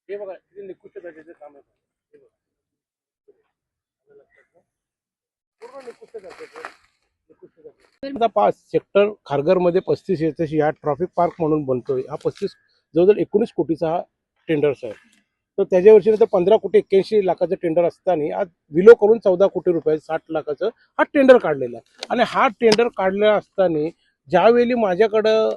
हे बघा किती निकृष्ट दर्जाचे काम आहे. हे बघा. आलं लक्षात ना? पूर्ण निकृष्ट दर्जाचे निकृष्ट दर्जाचे. आता 5 सेक्टर खारघरमध्ये 35 एच हा ट्रॉफिक पार्क म्हणून बनतोय. हा 35 जवळजवळ 19 कोटीचा हा टेंडर्स आहे. तर त्याच्या वर्षी तर 15 कोटी 81 लाखाचं टेंडर असताना आज विलो करून 14 कोटी रुपये 60 लाखाचं हा टेंडर काढलेला आहे. आणि हा टेंडर काढलेला असताना ज्यावेळी माझ्याकडं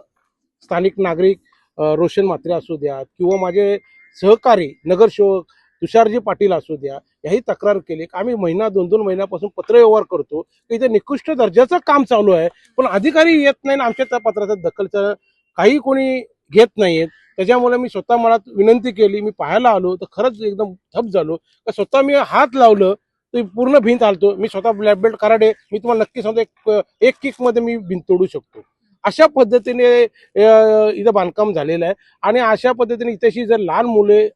स्थानिक नागरिक रोशन म्हात्रे असू द्या किंवा माझे सहकारी नगरसेवक तुषारजी पाटील असू द्या याही तक्रार केली की आम्ही महिना 2-2 महिन्यापासून पत्रव्यवहार करतो की इथे निकृष्ट दर्जाचं काम चालू आहे, पण अधिकारी येत नाही आणि आमच्या त्या पत्राचं दखलचं काही कोणी घेत नाहीत. त्याच्यामुळे मी स्वतः मला विनंती केली, मी पाहायला आलो तर खरंच एकदम थप झालो. तर स्वतः मी हात लावलं तर पूर्ण भिंत आलतो. मी स्वतः ब्लॅक बेल्ट कराडे, मी तुम्हाला नक्की सांगतो एक किकमध्ये मी भिंत तोडू शकतो. अशा पद्धतीने इथं बांधकाम झालेलं आहे. आणि अशा पद्धतीने इथेशी जर लहान मुले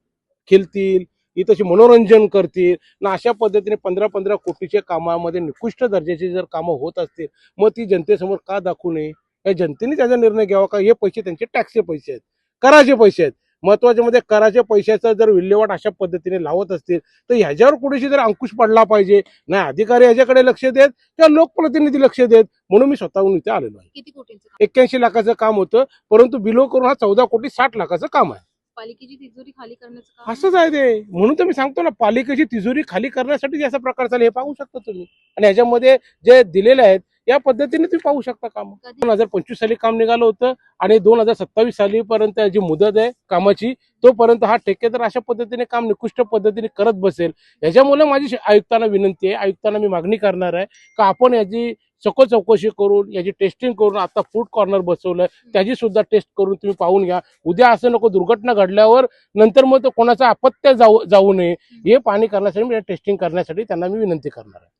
खेळतील, इथंशी मनोरंजन करतील ना, अशा पद्धतीने 15-15 कोटीच्या कामामध्ये निकृष्ट दर्जाची जर कामं होत असतील मग ती जनतेसमोर का दाखवू नये? या जनतेने त्याचा निर्णय घ्यावा का हे पैसे त्यांचे टॅक्सचे पैसे आहेत, कराचे पैसे आहेत. महत्वाचे म्हणजे कराच्या पैशाचा जर विल्हेवाट अशा पद्धतीने लावत असतील तर ह्याच्यावर कुठेशी जर अंकुश पडला पाहिजे. नाही अधिकारी ह्याच्याकडे लक्ष देत किंवा लोकप्रतिनिधी लक्ष देत, म्हणून मी स्वतःहून इथे आलेलो आहे. किती कोटींचं 81 लाखाचं काम होतं, परंतु बिलो करून हा 14 कोटी 60 लाखाचं काम आहे. पालिकेची तिजोरी खाली करण्याचं काम असंच आहे ते. म्हणून तर मी सांगतो ना, पालिकेची तिजोरी खाली करण्यासाठी असा प्रकार चालू हे पाहू शकता तुम्ही. आणि ह्याच्यामध्ये जे दिलेले आहेत या पद्धतीने तुम्ही पाहू शकता काम. 2025 साली काम निघालं होतं आणि 2027 सालीपर्यंत जी मुदत आहे कामाची तोपर्यंत हा ठेकेदार अशा पद्धतीने काम निकृष्ट पद्धतीने करत बसेल. ह्याच्यामुळे माझी आयुक्तांना विनंती आहे, आयुक्तांना मी मागणी करणार आहे का आपण याची सखोल चौकशी करून याची टेस्टिंग करून, आता फूड कॉर्नर बसवलंय त्याची सुद्धा टेस्ट करून तुम्ही पाहून घ्या. उद्या असं नको दुर्घटना घडल्यावर नंतर मग तो कोणाचा अपत्य जाऊ नये. हे पाणी करण्यासाठी टेस्टिंग करण्यासाठी त्यांना मी विनंती करणार आहे.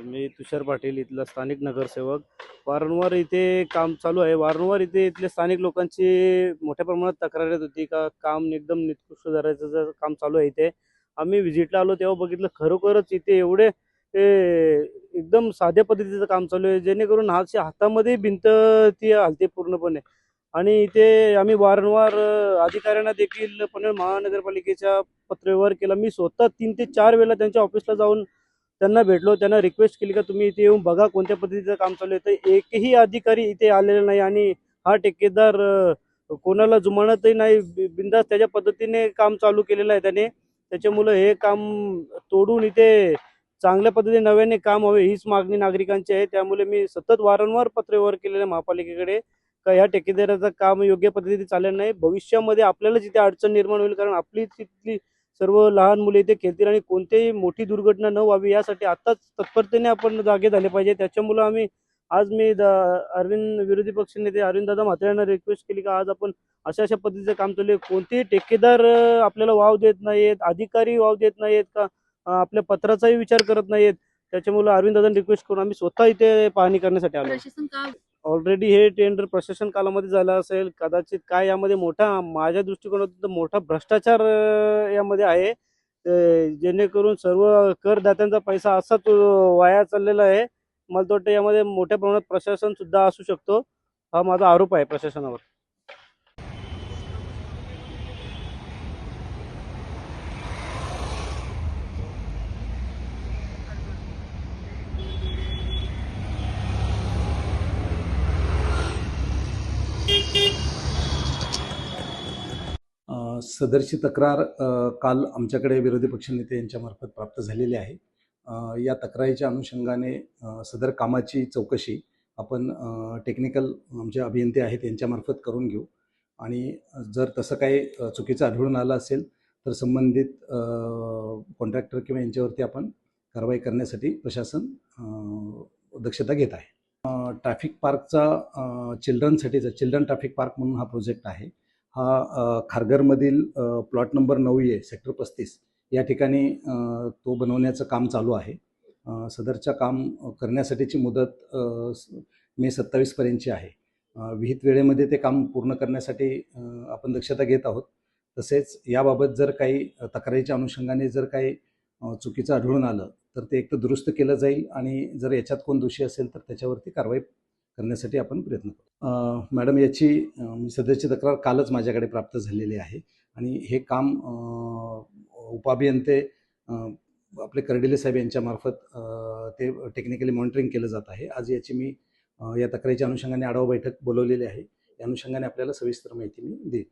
मी तुषार पाटील, इथला स्थानिक नगरसेवक. वारंवार इथे काम चालू आहे. वारंवार इथे इथले स्थानिक लोकांची मोठ्या प्रमाणात तक्रार येत होती का काम एकदम निकृष्ट दर्जाचं जर काम चालू आहे इथे. आम्ही व्हिजिटला आलो तेव्हा बघितलं खरोखरच इथे एवढे एकदम साध्या पद्धतीचं काम चालू आहे, जेणेकरून हातामध्ये भिंत ती हलते पूर्णपणे. आणि इथे आम्ही वारंवार अधिकाऱ्यांना देखील पुणे महानगरपालिकेच्या पत्रव्यवहार केला. मी स्वतः 3 ते 4 वेळा त्यांच्या ऑफिसला जाऊन त्यांना भेटलो, त्यांना रिक्वेस्ट केली का तुम्ही इथे येऊन बघा कोणत्या पद्धतीचं काम चालू आहे. तर एकही अधिकारी इथे आलेला नाही आणि हा ठेकेदार कोणाला जुमानतही नाही, बिंदास त्याच्या पद्धतीने काम चालू केलेलं आहे त्याने. त्याच्यामुळं हे काम तोडून इथे चांगल्या पद्धतीने नव्याने काम हवे हीच मागणी नागरिकांची आहे. त्यामुळे मी सतत वारंवार पत्रव्यवहार केलेला महापालिकेकडे का या ठेकेदाराचं काम योग्य पद्धतीने चाललं नाही. भविष्यामध्ये आपल्यालाच इथे अडचण निर्माण होईल, कारण आपली तिथली सर्व लहान मुले इथे खेळतील आणि कोणतीही मोठी दुर्घटना न व्हावी यासाठी आताच तत्परतेने आपण जागे झाले पाहिजे. त्याच्यामुळे आज मी अरविंद विरोधी पक्ष नेते अरविंददादा म्हात्रे यांना रिक्वेस्ट केली का आज आपण अशा अशा पद्धतीचं काम चालू आहे. कोणतेही ठेकेदार आपल्याला वाव देत नाहीत, अधिकारी वाव देत नाहीत का आपल्या पत्राचाही विचार करत नाहीत. त्याच्यामुळे अरविंददादांनी रिक्वेस्ट करून आम्ही स्वतः इथे पाहणी करण्यासाठी आलो. प्रशासन का ऑलरेडी हे टेंडर प्रशासन कालामध्ये झालं असेल कदाचित. काय यामध्ये मोठा माझ्या दृष्टिकोनातून मोठा भ्रष्टाचार यामध्ये आहे, जेणेकरून सर्व करदात्यांचा पैसा असाच वाया चाललेला आहे. मला तर वाटतं यामध्ये मोठ्या प्रमाणात प्रशासन सुद्धा असू शकतो. हा माझा आरोप आहे प्रशासनावर. सदरची तक्रार काल आमच्याकडे विरोधी पक्षनेते यांच्यामार्फत प्राप्त झालेली आहे. या तक्रारीच्या अनुषंगाने सदर कामाची चौकशी आपण टेक्निकल आमचे अभियंते आहेत यांच्यामार्फत करून घेऊ. आणि जर तसं काही चुकीचं आढळून आलं असेल तर संबंधित कॉन्ट्रॅक्टर किंवा यांच्यावरती आपण कारवाई करण्यासाठी प्रशासन दक्षता घेत आहे. ट्रॅफिक पार्कचा चिल्ड्रन ट्रॅफिक पार्क म्हणून हा प्रोजेक्ट आहे. हा खारघरमधील प्लॉट नंबर 9A सेक्टर 35 या ठिकाणी तो बनवण्याचं काम चालू आहे. सदरच्या काम करण्यासाठीची मुदत मे 27 पर्यंतची आहे. विहित वेळेमध्ये ते काम पूर्ण करण्यासाठी आपण दक्षता घेत आहोत. तसेच याबाबत जर काही तक्रारीच्या अनुषंगाने जर काही चुकीचं आढळून आलं तर ते एक तर दुरुस्त केलं जाईल आणि जर याच्यात कोण दोषी असेल तर त्याच्यावरती कारवाई करण्यासाठी आपण प्रयत्न करू. मॅडम, याची सदरची तक्रार कालच माझ्याकडे प्राप्त झालेली आहे आणि हे काम उपअभियंते आपले कर्डिले साहेब यांच्यामार्फत ते टेक्निकली मॉनिटरिंग केलं जात आहे. आज याची मी या तक्रारीच्या अनुषंगाने आढावा बैठक बोलवलेली आहे. या अनुषंगाने आपल्याला सविस्तर माहिती मी देईन.